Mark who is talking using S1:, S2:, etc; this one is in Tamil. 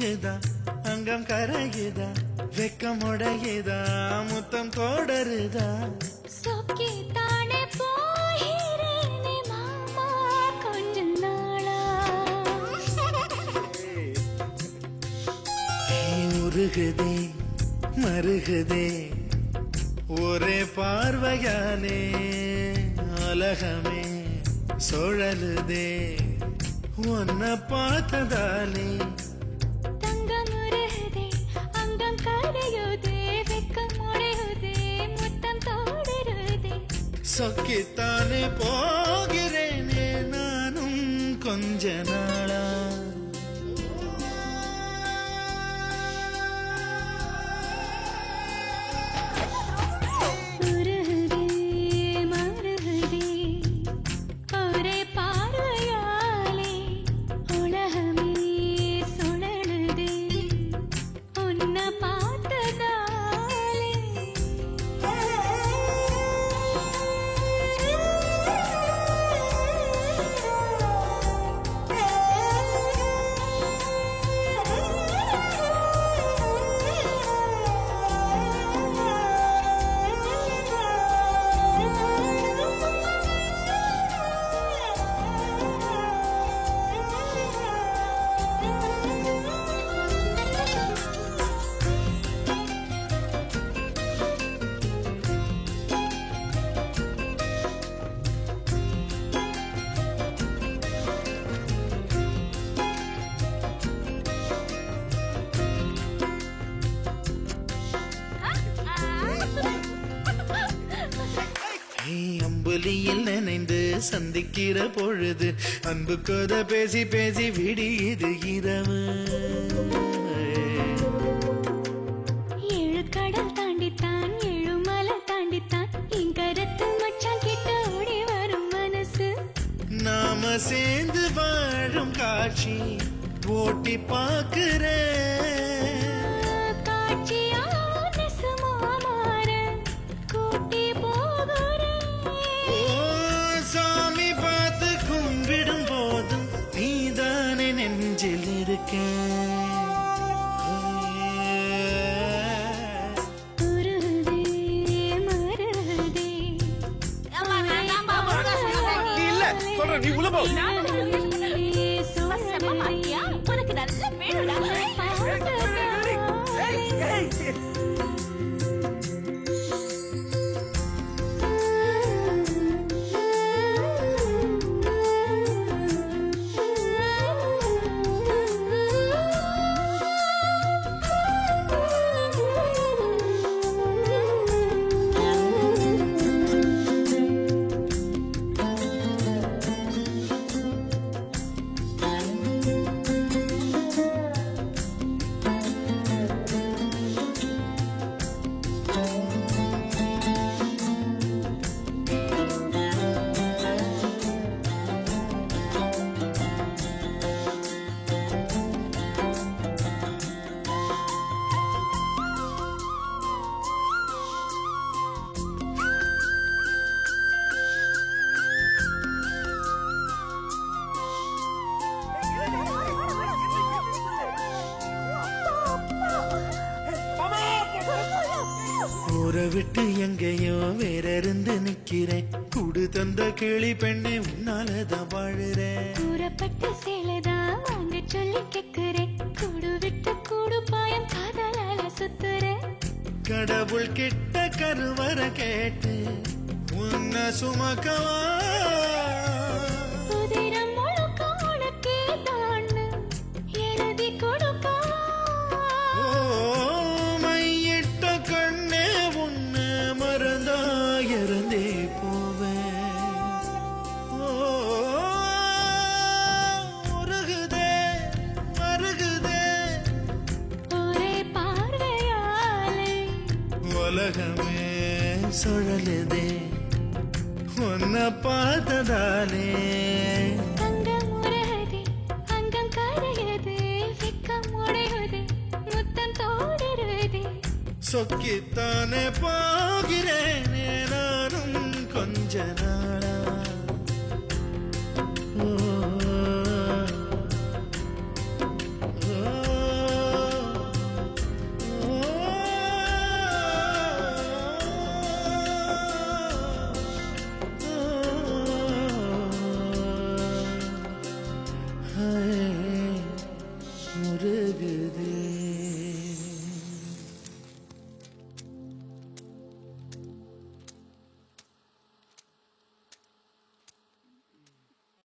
S1: உருகுதா அங்கம் கரையுதா வெக்கம் உடையுதா முத்தம் தொடருதா
S2: சொக்கி தானே போகிறேனே மாமா கொஞ்ச நாளா
S1: உருகுதே மருகுதே ஒரே பார்வையாலே அலகமே சுழலுதே உன்னை பார்த்ததாலே
S2: தங்கம் உருகுதே அங்கம் கரையுதே வெக்கம் உடையுதே முத்தம் தோடுருதே
S1: சொக்கித்தானே போகிறேனே நானும் கொஞ்ச நாளா அம்புலியில் நினைந்து சந்திக்கிற பொழுது அன்பு கதை பேசி பேசி விடியுது இரவு
S2: ஏழு கடல் தாண்டித்தான் ஏழு மலை தாண்டித்தான் என் கருத்து மச்சான் கிட்ட ஓடி வரும் மனசு
S1: நாம சேர்ந்து வாழும் காட்சி ஓட்டி பார்க்கிறேன் நெஞ்சில் இருக்கேன்
S3: இல்ல சொல்ற நீ உள்ள போ
S2: உனக்கு நல்ல வேணுடா
S1: ஊரை விட்டு எங்கேயோ வேற இருந்து நிக்கிறேன் கூடு தந்த கிளி பெண்ணே உன்னாலதான் வாழுறேன்
S2: கூறப்பட்ட சேலைதான் வாங்க சொல்லி கேக்குறேன் கூடு விட்டு கூடு பாயம் காதலால சுத்துறேன்
S1: கடவுள் கிட்ட கருவற கேட்டு உன்னை சுமக்கவா
S2: உதிரம் முழுக்க உனக்கே தான் எழுதி கொடுக்கா
S1: மையிட்ட கண்ணே உன்னை மறந்தா இறந்தே போவேன் உருகுதே மருகுதே
S2: ஒரே பார்வையாலே
S1: உலகமே சுழலுதே உன்னை பார்த்ததாலே
S2: அங்கம் உருகுதே அங்கம் கரையுதே வெக்கம் உடையுதே முத்தம் தோடுருதே
S1: சொக்கித்தானே போகிறேனே நானும் கொஞ்ச நாளா ஓ, ஓ, ஓ. முருகுதே